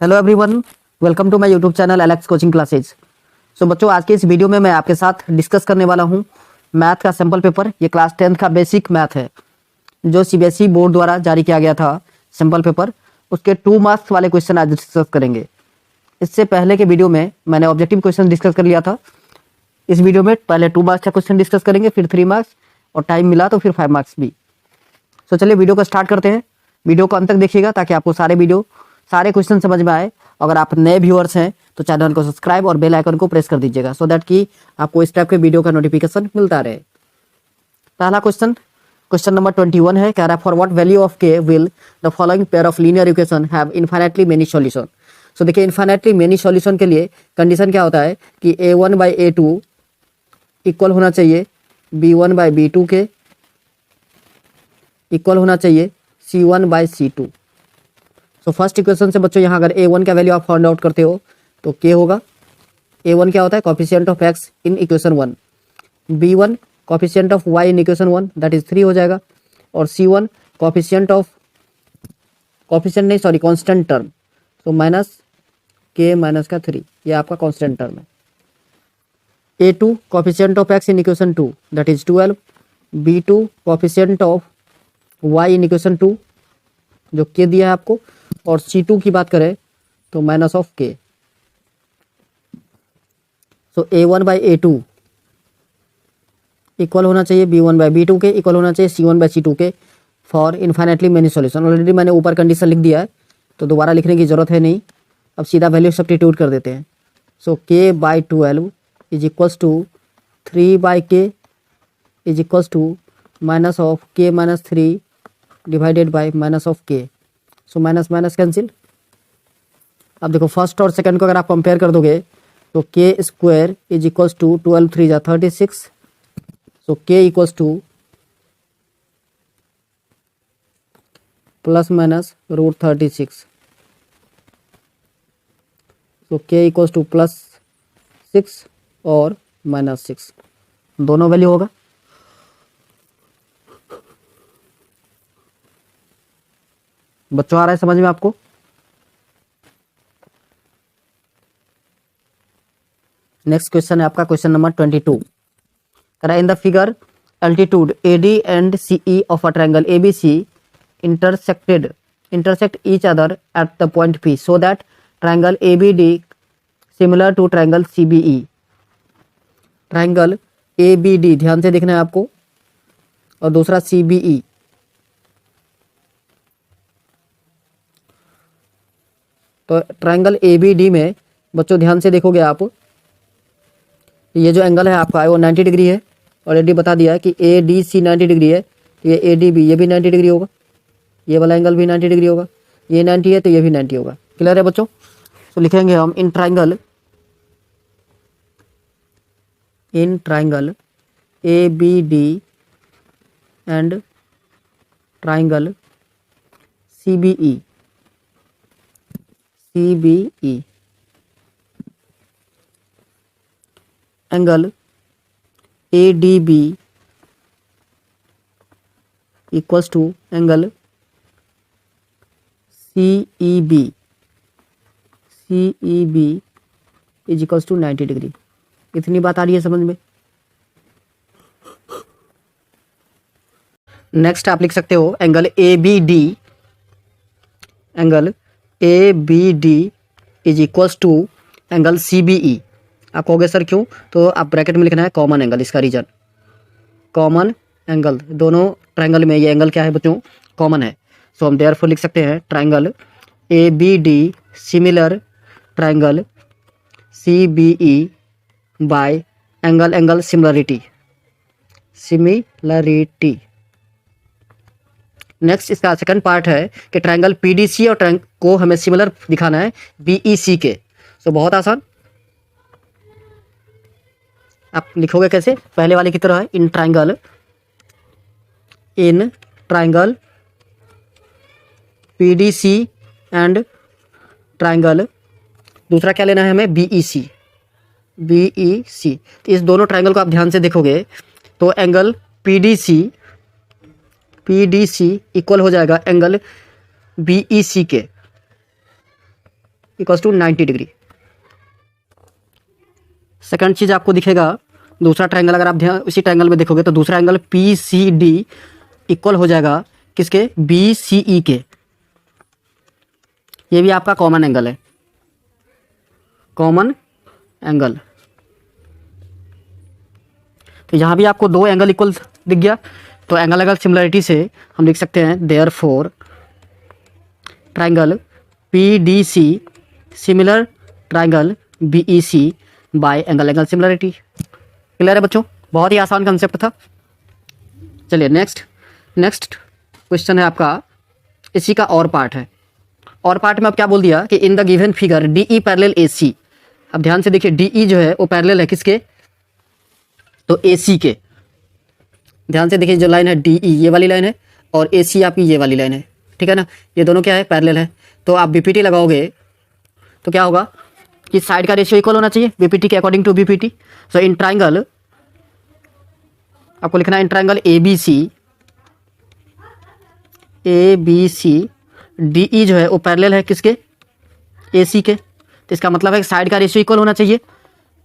Hello everyone, welcome to my YouTube channel Alex coaching classes. So बच्चों, आज के इस वीडियो में मैं आपके साथ डिस्कस करने वाला हूं मैथ का सैम्पल पेपर। ये क्लास 10th का बेसिक मैथ है जो सीबीएसई बोर्ड द्वारा जारी किया गया था। सैम्पल पेपर उसके 2 मार्क्स वाले क्वेश्चन आज डिस्कस करेंगे। इससे पहले के वीडियो में मैंने ऑब्जेक्टिव क्वेश्चन डिस्कस कर लिया था। इस वीडियो में पहले 2 मार्क्स का क्वेश्चन डिस्कस करेंगे, फिर 3 मार्क्स, और टाइम मिला तो फिर 5 मार्क्स भी। तो चलिए वीडियो को स्टार्ट करते हैं। वीडियो को अंत तक देखिएगा ताकि आपको सारे क्वेश्चन समझ में आए। अगर आप नए व्यूअर्स हैं तो चैनल को सब्सक्राइब और बेल आइकन को प्रेस कर दीजिएगा सो दैट कि आपको इस टाइप के वीडियो का नोटिफिकेशन मिलता रहे। पहला क्वेश्चन नंबर 21 है। कह रहा है for what value of k will the following pair of linear equation have infinitely many solution. So देखिए, इनफाइनाइटली मेनी सॉल्यूशन के लिए कंडीशन क्या होता है कि a1/a2 इक्वल होना चाहिए b1/b2 के, इक्वल होना चाहिए c1/c2। तो फर्स्ट इक्वेशन से बच्चों यहाँ अगर a1 का वैल्यू आप फाइंड आउट करते हो तो k होगा। a1 क्या होता है? Coefficient of x in equation 1, b1 coefficient of y in equation 1 that is 3 हो जाएगा, और c1 कांस्टेंट टर्म, तो माइनस k माइनस का 3, ये आपका कांस्टेंट टर्म है। a2 coefficient of x in equation 2 that is 12, b2 coefficient of y in equation 2 जो k दिया है आपको, और c2 की बात करें तो minus of k। So a1/a2 equal होना चाहिए b1/b2 के, इक्वल होना चाहिए c1/c2 के for infinitely many solution. Already मैंने ऊपर कंडीशन लिख दिया है तो दोबारा लिखने की जरूरत है नहीं, अब सीधा वैल्यू सब्स्टिट्यूट कर देते हैं। So k/12 is equals to 3/k is equals to minus of k minus 3 divided by minus of k। So minus minus cancel. अब देखो फर्स्ट और सेकंड को अगर आप कंपेयर कर दोगे तो k² इज इक्वल्स टू 12 3 जा 36, सो k equals two plus minus √36, सो k इक्वल्स टू प्लस 6 और माइनस 6, दोनों वैल्यू होगा। बच्चों आ रहा है समझ में आपको? नेक्स्ट क्वेश्चन है आपका क्वेश्चन नंबर 22। कह रहा है in the figure altitude AD and CE of a triangle ABC intersect each other at the point P so that triangle ABD similar to triangle CBE। Triangle ABD ध्यान से देखना है आपको, और दूसरा CBE। तो ट्रायंगल ABD में बच्चों ध्यान से देखोगे आप, ये जो एंगल है आपका वो 90 डिग्री है। ऑलरेडी बता दिया है कि ADC 90 डिग्री है, तो ये ADB ये भी 90 डिग्री होगा, ये वाला एंगल भी 90 डिग्री होगा, ये 90 है तो ये भी 90 होगा। क्लियर है बच्चों? तो लिखेंगे हम in triangle ABD and triangle CBE angle ADB equals to angle CEB is equals to 90 degree. इतनी बात आ रही है समझ में? नेक्स्ट आप लिख सकते हो angle ABD is equals to angle CBE। आप कहोगे सर क्यों? तो आप ब्रैकेट में लिखना है कॉमन एंगल, इसका रीजन कॉमन एंगल, दोनों ट्रायंगल में ये एंगल क्या है बच्चों? कॉमन है। सो हम देयरफॉर लिख सकते हैं triangle ABD similar triangle CBE bye angle similarity. Next इसका सेकंड पार्ट है कि ट्रायंगल PDC और को हमें सिमिलर दिखाना है BEC के। सो बहुत आसान, आप लिखोगे कैसे? पहले वाले की तरह है, in triangle PDC and triangle, दूसरा क्या लेना है हमें? BEC। तो इस दोनों ट्रायंगल को आप ध्यान से देखोगे तो एंगल PDC इक्वल हो जाएगा एंगल BEC के। Equals to 90 degree. सेकंड चीज़ आपको दिखेगा, दूसरा ट्रायंगल अगर आप ध्यान उसी ट्रायंगल में देखोगे तो दूसरा angle P C D equal हो जाएगा किसके, बी सी ई के। ये भी आपका कॉमन एंगल है, कॉमन एंगल। तो यहाँ भी आपको दो एंगल इक्वल दिख गया। तो एंगल एंगल सिमिलरिटी से हम लिख सकते हैं therefore triangle P D C similar triangle B E C by angle angle similarity. Clear है बच्चों, बहुत ही आसान कंसेप्ट था। चलिए नेक्स्ट क्वेश्चन है आपका, इसी का और पार्ट है। और पार्ट में अब क्या बोल दिया कि in the given figure d e parallel a c. अब ध्यान से देखिए, डी ई जो है वो पैरेलल है किसके, तो ए सी के। ध्यान से देखिए, जो लाइन है डी ई ये वाली लाइन है और ए सी आपकी ये वाली लाइन है, ठीक है ना। ये दोनों क्या है, पैरेलल है। तो आप बीपीटी लगाओगे तो क्या होगा कि साइड का रेशियो इक्वल होना चाहिए बीपीटी के according to BPT. So in triangle आपको लिखना है in triangle A B C D E जो है वो पैरेलल है किसके, ए सी के। तो इसका मतलब है कि साइड का रेशियो इक्वल होना चाहिए।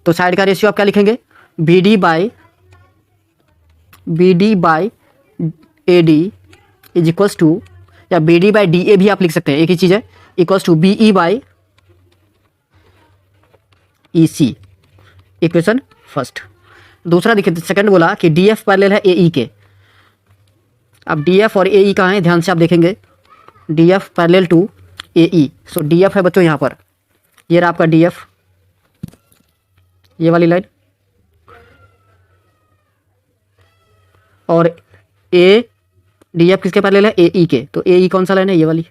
तो साइड का रेशियो आप क्या लिखेंगे, b D by A D is equals to, या b D by d a भी आप लिख सकते हैं, एक ही चीज़ है, equals to b e by e c. Equation first. दूसरा देखिए, सेकंड बोला कि डी एफ पैरेलल है ए ई के। अब डी एफ और ए ई कहाँ है, ध्यान से आप देखेंगे, D F parallel to A E. So D F है बच्चों यहाँ पर, ये रहा आपका डी एफ, ये वाली लाइन, और ए डी एफ किसके पैरेलल है, ए ई के। तो ए ई कौन सा लाइन है, ये वाली,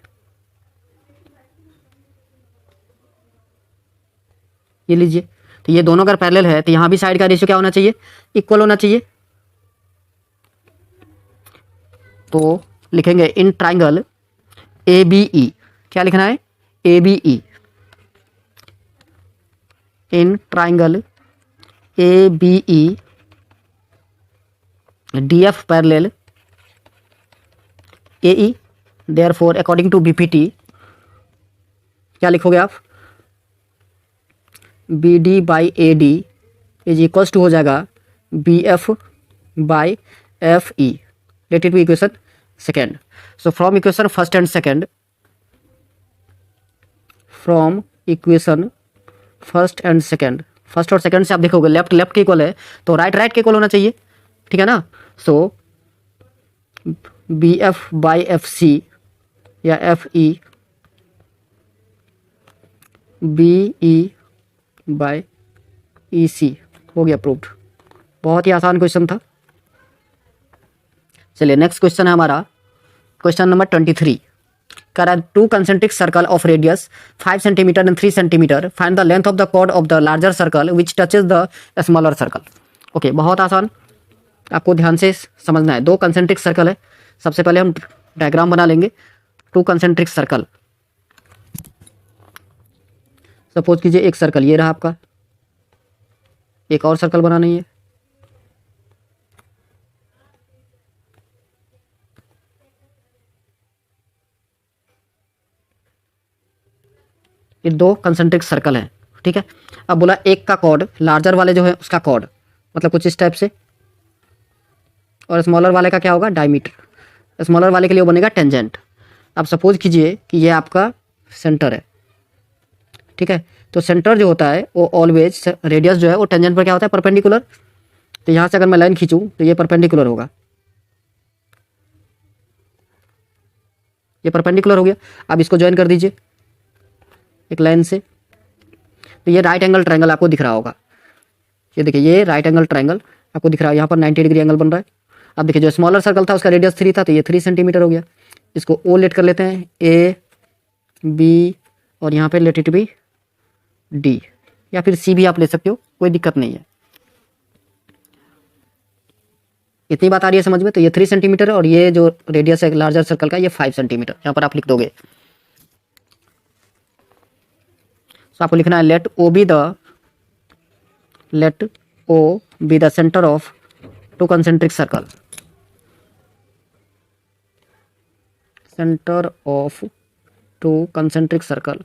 ये लीजिए। तो ये दोनों अगर पैरेलल है तो यहाँ भी साइड का रेशियो क्या होना चाहिए, इक्वल होना चाहिए। तो लिखेंगे इन ट्राइंगल ए बी ई, क्या लिखना है, A B E, in triangle A B E D F parallel A E. Therefore according to BPT क्या लिखोगे आप, B D by A D is equals to हो जाएगा B F by F E. Let it be equation second. So from equation first and second, from equation first and second, first और second से आप देखोगे left left के equal है तो right right के इक्वल होना चाहिए, ठीक है ना। So b F by f c या f e b e by e c हो गया प्रूव्ड। बहुत ही आसान क्वेश्चन था। चलिए नेक्स्ट क्वेश्चन है हमारा क्वेश्चन नंबर 23। करा two concentric circle of radius 5 centimetre and 3 centimetre, find the length of the chord of the larger circle which touches the smaller circle. Okay, बहुत आसान, आपको ध्यान से समझना है। दो कंसेंट्रिक सर्कल है, सबसे पहले हम डायग्राम बना लेंगे। टू कंसेंट्रिक सर्कल, सपोज कीजिए एक सर्कल ये रहा आपका, एक और सर्कल बनाना है। ये दो कंसेंट्रिक सर्कल हैं, ठीक है। अब बोला एक का कॉर्ड, लार्जर वाले जो है उसका कॉर्ड मतलब कुछ इस टाइप से, और स्मॉलर वाले का क्या होगा, डायमीटर। स्मॉलर वाले के लिए वो बनेगा टेंजेंट। अब सपोज कीजिए कि ये आपका सेंटर है, ठीक है। तो सेंटर जो होता है वो ऑलवेज, रेडियस जो है वो टेंजेंट पर क्या होता है, परपेंडिकुलर। तो यहाँ से अगर मैं लाइन खींचूँ तो ये परपेंडिकुलर होगा, ये परपेंडिकुलर हो गया। अब इसको ज्वाइन कर दीजिए एक लाइन से, तो ये राइट एंगल ट्रायंगल आपको दिख रहा होगा। ये देखिए, ये राइट एंगल ट्रायंगल आपको दिख रहा है, यहाँ पर 90 डिग्री एंगल बन रहा है। अब देखिए, जो स्मॉलर सर्कल था उसका रेडियस 3 था, तो ये 3 सेंटीमीटर हो गया। इसको ओ लेट कर लेते हैं, ए बी, और यहाँ पे लेट इट बी डी, या फिर सी भी आप ले सकते हो, कोई दिक्कत नहीं है। इतनी बात आ रही है समझ में। तो ये 3 सेंटीमीटर है और ये जो रेडियस है लार्जर सर्कल का ये 5 सेंटीमीटर, यहाँ पर आप लिख दोगे। तो आपको लिखना है let O be the centre of two concentric circle, centre of two concentric circle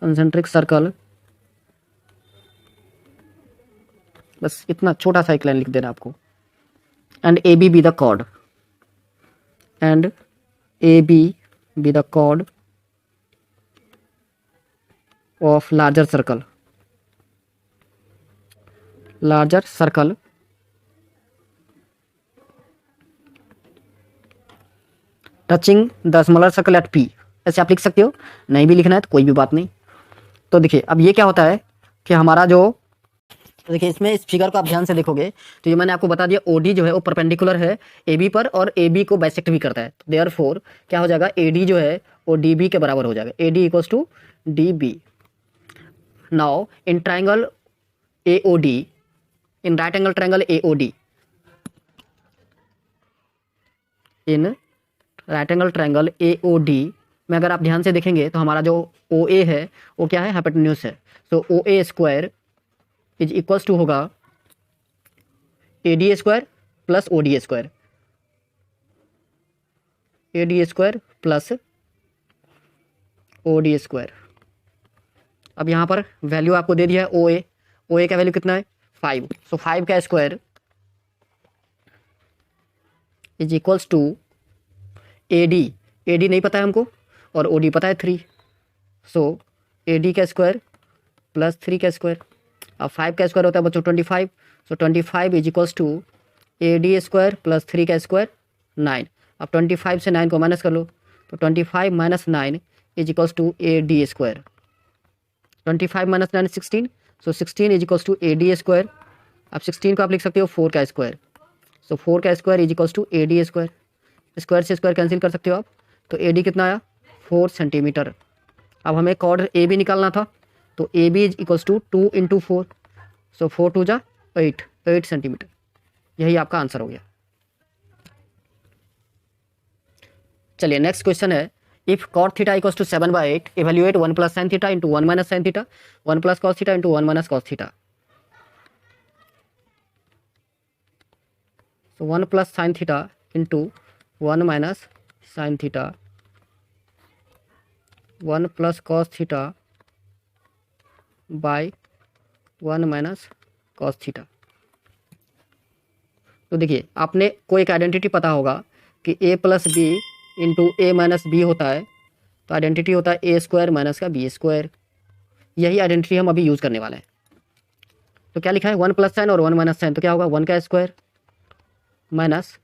concentric circle, बस इतना छोटा सा एक लाइन लिख देना आपको, and A B be the chord, and A B be the chord of larger circle, larger circle touching the smaller circle at P. ऐसे आप लिख सकते हो, नहीं भी लिखना है तो कोई भी बात नहीं। तो देखिए अब ये क्या होता है कि हमारा जो, तो देखिए इसमें इस फिगर को आप ध्यान से देखोगे तो ये मैंने आपको बता दिया, ओडी जो है वो परपेंडिकुलर है ए बी पर और ए बी को बाइसेक्ट भी करता है। देयरफॉर क्या हो जाएगा, ए डी जो है वो डी बी के बराबर हो जाएगा, A D equals to D B. Now in triangle A O D, in right angle triangle A O D, in right angle triangle A O D में अगर आप ध्यान से देखेंगे तो हमारा जो ओ ए है वो क्या है, हाइपोटेन्यूज है। So O A square is equals to होगा A D square plus O D square, A D square plus O D square. अब यहाँ पर वैल्यू आपको दे दिया है ओ ए का वैल्यू कितना है 5। सो 5 का square is equals to A D नहीं पता है हमको और ओ डी पता है 3। सो ए डी का स्क्वायर प्लस 3 का स्क्वायर। अब 5 का स्क्वायर होता है बच्चों 25। So 25 is equals to A D square plus 3 का स्क्वायर 9। अब 25 से 9 को माइनस कर लो तो 25 minus 9 is equals to A D square. 25 minus 9 16। So 16 is equals to A D square. अब 16 को आप लिख सकते हो 4 का स्क्वायर। सो 4 का square is equals to A D square. Square से स्क्वायर कैंसिल कर सकते हो आप, तो ए डी कितना आया 4 सेंटीमीटर। अब हमें कॉर्ड ए बी निकालना था, तो A B is equals to 2 into 4। So 4 two जा 8 सेंटीमीटर। यही आपका आंसर हो गया। चलिए नेक्स्ट क्वेश्चन है, if cot theta equals to 7/8 evaluate 1 plus sine theta into 1 minus sine theta 1 plus cos theta into 1 minus cos theta. So 1 plus sine theta into 1 minus sine theta 1 plus cos theta by 1 minus cos theta. तो देखिए आपने कोई एक identity पता होगा कि a plus B into A minus B होता है, तो आइडेंटिटी होता है ए स्क्वायर माइनस का बी स्क्वायर। यही आइडेंटिटी हम अभी यूज़ करने वाले हैं। तो क्या लिखा है 1 प्लस साइन और 1 माइनस साइन, तो क्या होगा 1 का square minus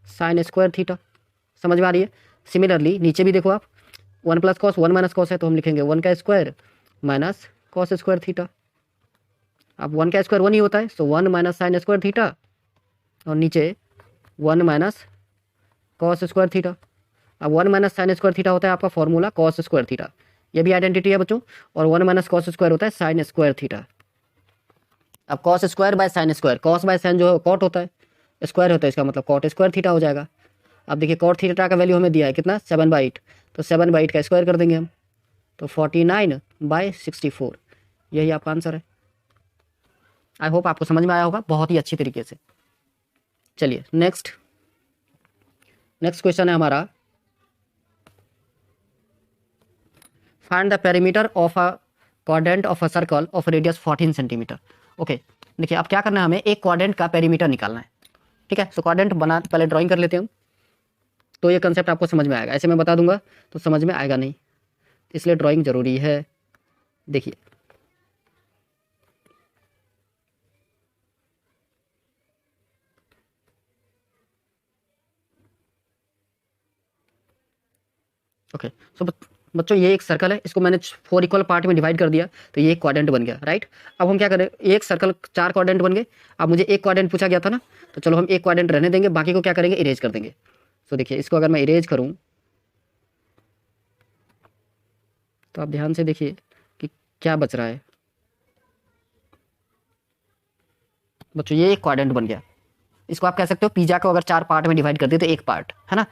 sine square theta. समझ में आ रही है। सिमिलरली नीचे भी देखो आप 1 प्लस कॉस 1 माइनस कॉस है, तो हम लिखेंगे 1 का square minus cos square theta. अब 1 का स्क्वायर 1 ही होता है, सो 1 माइनस साइन स्क्वायर थीटा और नीचे 1 माइनस कॉस स्क्वायर थीटा। अब 1 माइनस साइन स्क्वायर थीटा होता है आपका फॉर्मूला कॉस स्क्वायर थीटा, ये भी आइडेंटिटी है बच्चों। और 1 माइनस कॉस स्क्वायर होता है साइन स्क्वायर थीटा। अब cos square by sine square, cos by sine जो है कॉट होता है, स्क्वायर होता है, इसका मतलब कॉट स्क्वायर थीटा हो जाएगा। अब देखिए कॉट थीटा का वैल्यू हमें दिया है कितना 7/8, तो 7/8 का स्क्वायर कर देंगे हम, तो 49/64। यही आपका आंसर है। आई होप आपको समझ में आया होगा बहुत ही अच्छी तरीके से। चलिए नेक्स्ट क्वेश्चन है हमारा, find the perimeter of a quadrant of a circle of radius 14 centimetre. Okay देखिए अब क्या करना है, हमें एक क्वाड्रेंट का पेरीमीटर निकालना है। ठीक है, सो क्वाड्रेंट बना पहले ड्राइंग कर लेते हैं हम, तो ये कंसेप्ट आपको समझ में आएगा। ऐसे मैं बता दूंगा तो समझ में आएगा नहीं, इसलिए ड्राइंग जरूरी है। देखिए ओके सो बच्चों ये एक सर्कल है, इसको मैंने 4 इक्वल पार्ट में डिवाइड कर दिया, तो ये एक क्वाड्रेंट बन गया। राइट, अब हम क्या करें, एक सर्कल 4 क्वाड्रेंट बन गए। अब मुझे एक क्वाड्रेंट पूछा गया था ना, तो चलो हम एक क्वाड्रेंट रहने देंगे, बाकी को क्या करेंगे इरेज कर देंगे। सो देखिए इसको अगर मैं इरेज करूँ तो आप ध्यान से देखिए कि क्या बच रहा है। बच्चों ये एक क्वाड्रेंट बन गया, इसको आप कह सकते हो पिज्जा को अगर 4 पार्ट में डिवाइड कर दिए तो एक पार्ट है ना।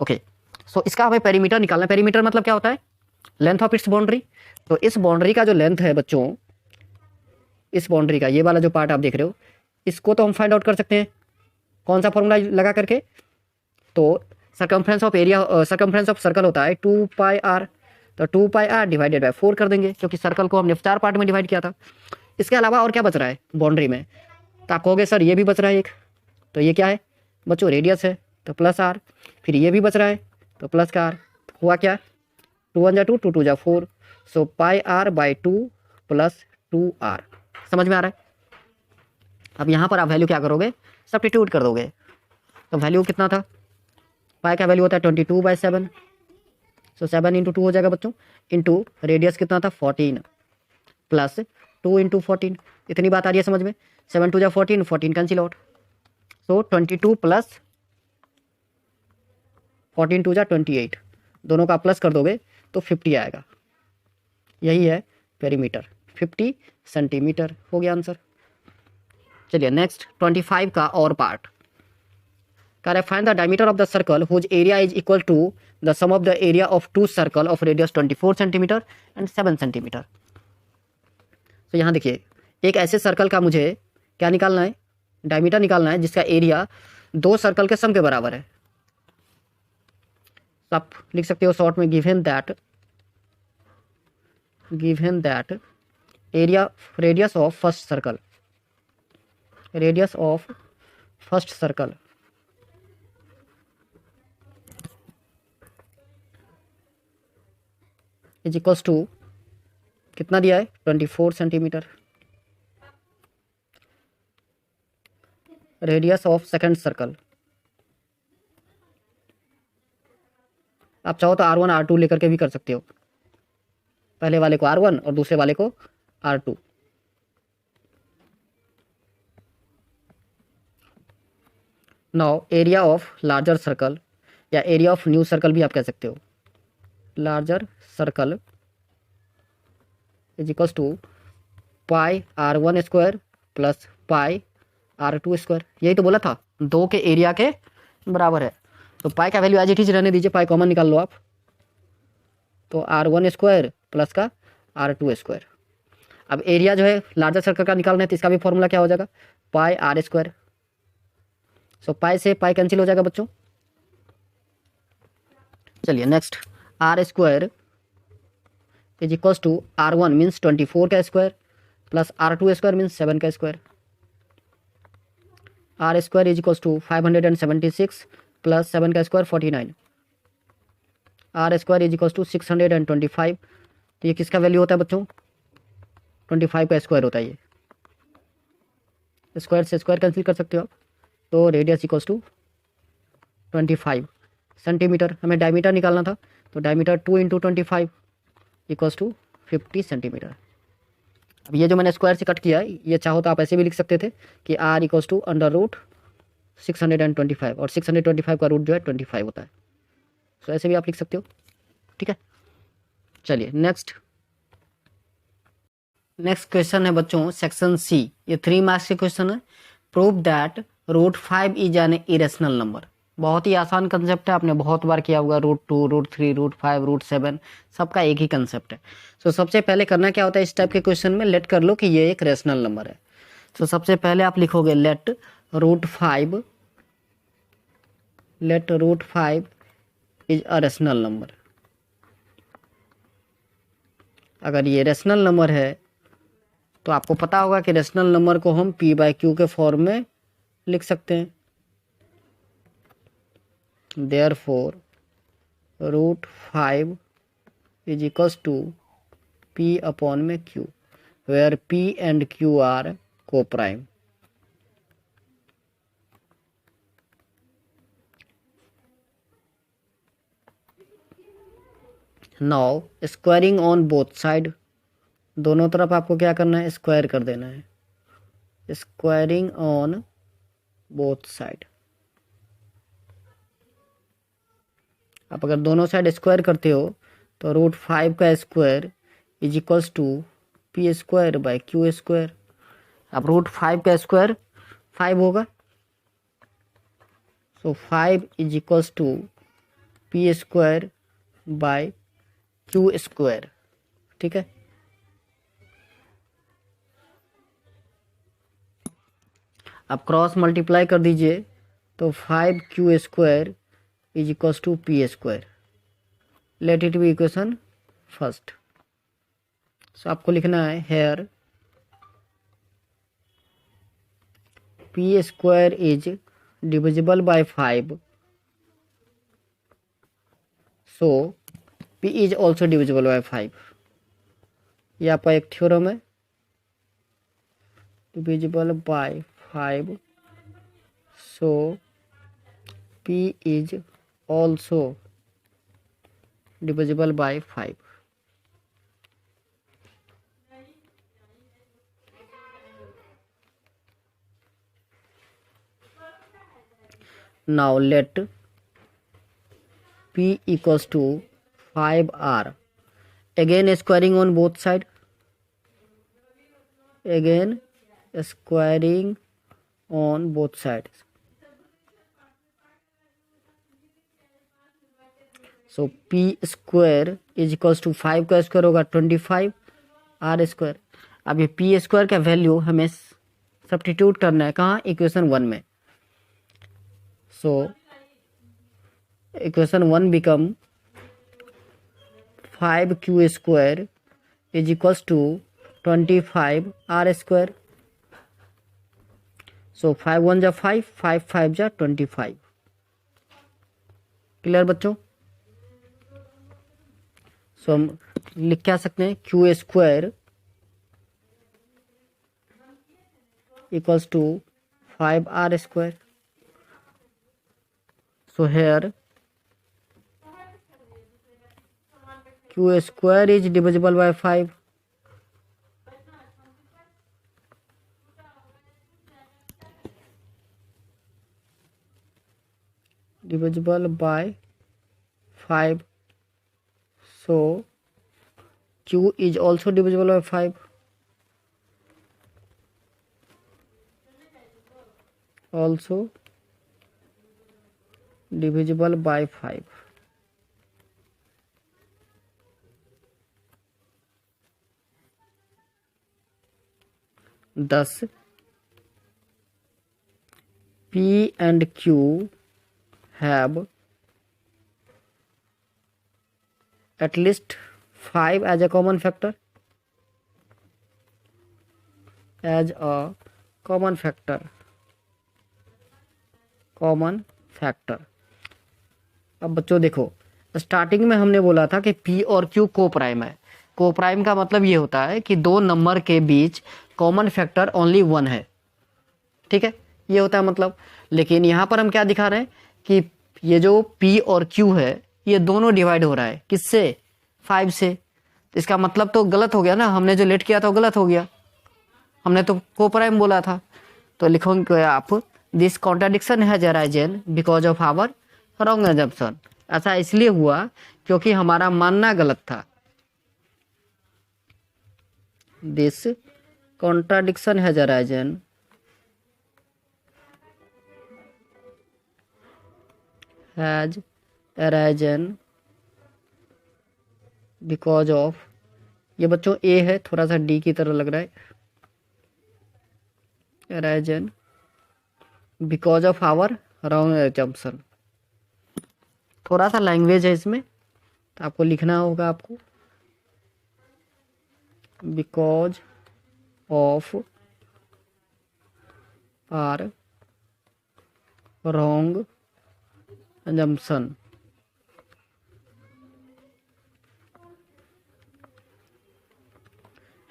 ओके सो इसका हमें पेरीमीटर निकालना है। पेरीमीटर मतलब क्या होता है, लेंथ ऑफ इट्स बाउंड्री। तो इस बाउंड्री का जो लेंथ है बच्चों, इस बाउंड्री का ये वाला जो पार्ट आप देख रहे हो, इसको तो हम फाइंड आउट कर सकते हैं। कौन सा फॉर्मूला लगा करके, तो circumference of area, circumference of circle होता है 2πr तो 2πr डिवाइडेड बाय 4 कर देंगे, क्योंकि सर्कल को हमने 4 पार्ट में डिवाइड किया था। इसके अलावा और क्या बच रहा है बाउंड्री में, तो आप कहोगे सर ये भी बच रहा है एक, तो ये क्या है बच्चों, रेडियस है, तो प्लस आर। फिर ये भी बच रहा है, तो प्लस का आर। हुआ क्या, 2 1 जा 2, 2 2 जा 4, सो पाई आर बाई 2 प्लस 2r। समझ में आ रहा है। अब यहाँ पर आप वैल्यू क्या करोगे, सब्स्टिट्यूट कर दोगे। तो वैल्यू कितना था, पाई का वैल्यू होता है 22/7, सो 7 × 2 हो जाएगा बच्चों, इंटू रेडियस कितना था 14 प्लस 2 × 14। इतनी बात आ रही है समझ में। 7 2 जा 14, 14 कैंसिल आउट, सो 22 प्लस 14 2 जा 28, दोनों का प्लस कर दोगे तो 50 आएगा। यही है पेरीमीटर, 50 सेंटीमीटर हो गया आंसर। चलिए नेक्स्ट 25 का और पार्ट कह रहे find the diameter of the circle whose area is equal to the sum of the area of two circles of radius 24 centimetre and 7 centimetre. तो यहाँ देखिए, एक ऐसे सर्कल का मुझे क्या निकालना है, डायमीटर निकालना है, जिसका एरिया दो सर्कल के सम के बराबर है। तो आप लिख सकते हो शॉर्ट में, given that area radius of first circle is equals to कितना दिया है 24 centimetre, radius of second circle आप चाहो तो R1 R2 लेकर के भी कर सकते हो, पहले वाले को R1 और दूसरे वाले को R2। Now area of larger circle या एरिया ऑफ न्यू सर्कल भी आप कह सकते हो, larger circle is equals to pi R1 square plus pi R2 square. यही तो बोला था, दो के एरिया के बराबर है। तो पाई का वैल्यू एज इट इज रहने दीजिए, पाई कॉमन निकाल लो आप, तो R1 स्क्वायर प्लस का R2 स्क्वायर। अब एरिया जो है लार्जर सर्कल का निकालना है, तो इसका भी फॉर्मूला क्या हो जाएगा, पाई R स्क्वायर। सो पाई से पाई कैंसिल हो जाएगा बच्चों। चलिए next, R square is equals to R1 means 24 का square plus R2 square means 7 का square. R square is equals to 576 plus 7 का square 49। R square is equals to 625। तो ये किसका वैल्यू होता है बच्चों, 25 का स्क्वायर होता है। ये स्क्वायर से स्क्वायर कैंसिल कर सकते हो आप, तो रेडियस इक्वल्स टू 25 सेंटीमीटर। हमें डायमीटर निकालना था, तो डायमीटर 2 × 25 इक्वल्स टू 50 सेंटीमीटर। अब ये जो मैंने स्क्वायर से कट किया है, ये चाहो तो आप ऐसे भी लिख सकते थे कि R equals to under root 625, और 625 का रूट जो है 25 होता है। तो ऐसे भी आप लिख सकते हो, ठीक है। चलिए नेक्स्ट क्वेश्चन है बच्चों सेक्शन सी, ये 3 मार्क्स के क्वेश्चन है। Prove that √5 is an irrational number. बहुत ही आसान कंसेप्ट है, आपने बहुत बार किया होगा, √2 √3 √5 √7 सबका एक ही कंसेप्ट है। सो सबसे पहले करना क्या होता है इस टाइप के क्वेश्चन में, लेट कर लो कि ये एक रेशनल नंबर है। सो सबसे पहले आप लिखोगे let √5 is a rational number. अगर ये रेशनल नंबर है तो आपको पता होगा कि रेशनल नंबर को हम P/Q के फॉर्म में लिख सकते हैं। Therefore √5 is equals to P/Q, where P and Q are coprime. Now squaring on both side, दोनों तरफ आपको क्या करना है, स्क्वायर कर देना है। स्क्वायरिंग ऑन बोथ साइड, आप अगर दोनों साइड स्क्वायर करते हो तो √5 का square is equals to P² / Q²। अब √5 का स्क्वायर 5 होगा, सो 5 is equals to P² / Q², ठीक है। आप क्रॉस मल्टीप्लाई कर दीजिए तो 5Q² is equals to P²। Let it be equation first. So आपको लिखना है here p square is divisible by 5, so p is also divisible by 5। ये आपका एक थ्योरम है, divisible by 5, so p is also divisible by 5। Now let P equals to 5R. Again squaring on both side. Again squaring on both sides. So P square is equals to 5 का square होगा 25 R square. अब ये P square का value हमें substitute करना है कहाँ, equation 1 में। So equation 1 become 5Q square is equals to 25 R square. So 5 1 जा 5, 5 5 जा 25। क्लियर बच्चों? सो हम लिख क्या सकते हैं, Q square equals to 5R square. So here Q square is divisible by 5. Divisible by 5. So Q is also divisible by 5. Also divisible by 5. Thus P and Q have at least 5 as a common factor. As a common factor. Common factor. अब बच्चों देखो, starting में हमने बोला था कि P और Q को प्राइम है। को प्राइम का मतलब ये होता है कि दो नंबर के बीच कॉमन फैक्टर ओनली 1 है। ठीक है, ये होता है मतलब। लेकिन यहाँ पर हम क्या दिखा रहे हैं कि ये जो P और Q है ये दोनों डिवाइड हो रहा है किससे, 5 से। इसका मतलब तो गलत हो गया ना, हमने जो लेट किया था वो गलत हो गया, हमने तो को प्राइम बोला था। तो लिखोगे आप this contradiction has arisen because of our wrong assumption. ऐसा इसलिए हुआ क्योंकि हमारा मानना गलत था। This contradiction has arisen because of, ये बच्चों ए है, थोड़ा सा डी की तरह लग रहा है, arisen because of our wrong assumption. थोड़ा सा लैंग्वेज है इसमें, तो आपको लिखना होगा आपको because of our wrong assumption,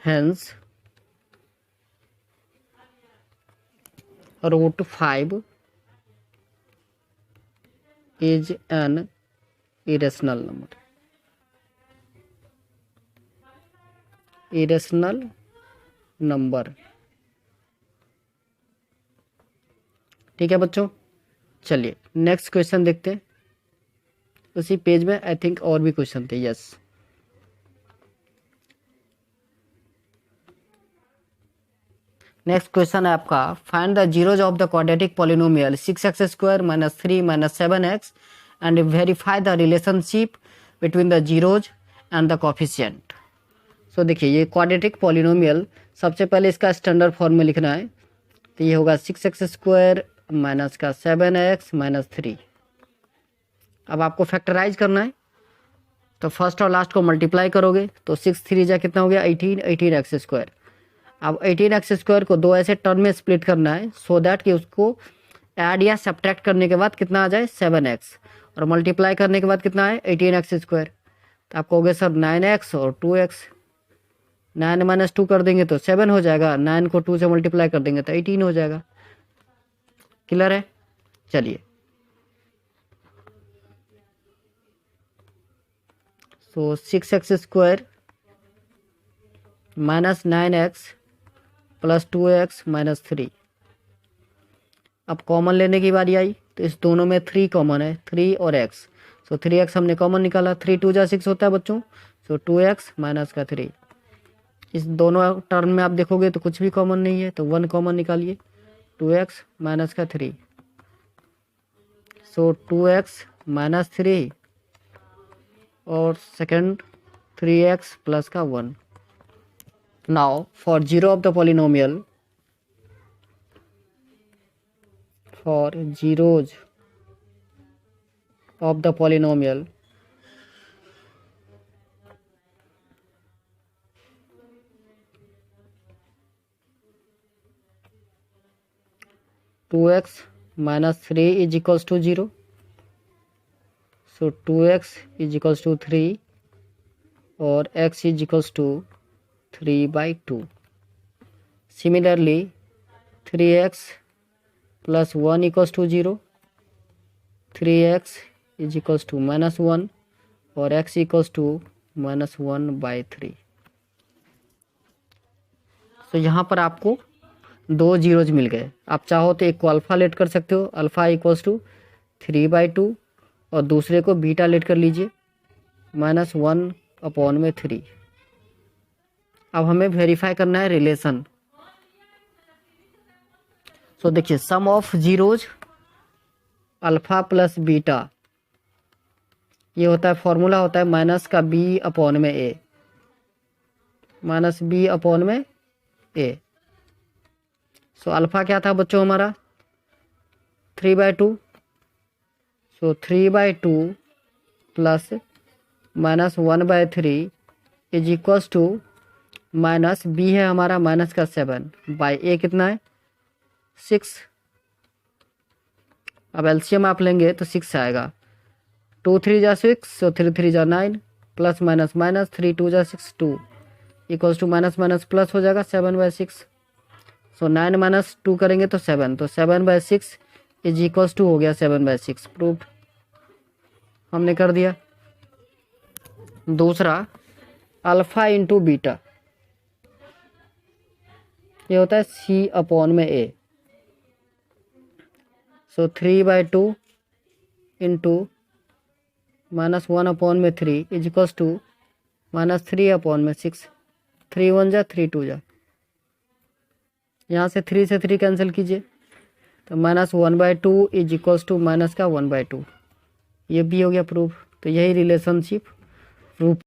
hence root 5 is an irrational number. Irrational number. ठीक है बच्चों, चलिए नेक्स्ट क्वेश्चन देखते हैं। उसी पेज में आई थिंक और भी क्वेश्चन थे। यस, नेक्स्ट क्वेश्चन है आपका, find the zeros of the quadratic polynomial 6x square minus 3 minus 7x and verify the relationship between the zeros and the coefficient. So देखिए, ये क्वाड्रेटिक पॉलिनोमियल सबसे पहले इसका स्टैंडर्ड फॉर्म में लिखना है। तो ये होगा 6x स्क्वायर माइनस का 7x माइनस 3। अब आपको फैक्टराइज करना है, तो फर्स्ट और लास्ट को मल्टीप्लाई करोगे तो 6 3 जा कितना हो गया 18 एक्स स्क्वायर। अब 18 एक्स स्क्वायर को दो ऐसे टर्म में स्प्लिट करना है सो दैट कि उसको ऐड या सब्ट्रैक्ट करने के बाद कितना आ जाए 7x और मल्टीप्लाई करने के बाद कितना है 18 एक्स स्क्वायर। तो आप कहोगे सर 9x और 2x, 9 माइनस 2 कर देंगे तो 7 हो जाएगा, 9 को 2 से मल्टीप्लाई कर देंगे तो 18 हो जाएगा। क्लियर है? चलिए सो 6x square minus 9x plus 2x minus 3। अब कॉमन लेने की बारी आई तो इस दोनों में 3 कॉमन है, 3 और x। सो 3x हमने कॉमन निकाला, 3 2 जा 6 होता है बच्चों। सो 2x माइनस का 3। इस दोनों टर्म में आप देखोगे तो कुछ भी कॉमन नहीं है तो 1 कॉमन निकालिए, 2x माइनस का 3। सो 2x माइनस 3 और सेकंड 3x प्लस का 1। Now for zero of the polynomial, for zeros of the polynomial two x minus 3 is equals to 0। So 2x is equals to 3 और x is equals to 3/2। Similarly 3x plus 1 equals to 0, 3x is equals to minus 1 और x equals to minus 1/3। तो यहाँ पर आपको दो zeros मिल गए। आप चाहो तो एक को अल्फ़ा लेट कर सकते हो, अल्फ़ा इक्वल्स टू 3/2 और दूसरे को बीटा लेट कर लीजिए -1/3। अब हमें वेरीफाई करना है रिलेशन। सो देखिए sum of zeros alpha plus beta, ये होता है फॉर्मूला होता है माइनस का b/a, माइनस b/a। सो अल्फ़ा क्या था बच्चों हमारा 3/2। So 3/2 plus -1/3 is equals to minus b है हमारा माइनस का 7 बाई a कितना है 6। अब एलसीएम आप लेंगे तो 6 आएगा, 2 3 जा 6, सो 3 3 जा 9 प्लस माइनस माइनस 3 2 जा 6 2 equals to minus minus plus हो जाएगा 7/6। सो 9 माइनस 2 करेंगे तो 7, तो 7/6 इज इक्वल्स टू हो गया 7/6। प्रूफ हमने कर दिया। दूसरा अल्फ़ा इंटू बीटा, ये होता है c/a। So 3/2 into -1/3 is equals to -3/6। 3 1 जा 3 2 जा, यहाँ से 3 से 3 कैंसिल कीजिए तो -1/2 इज इक्वल्स टू माइनस का 1/2। ये भी हो गया प्रूफ। तो यही रिलेशनशिप प्रूफ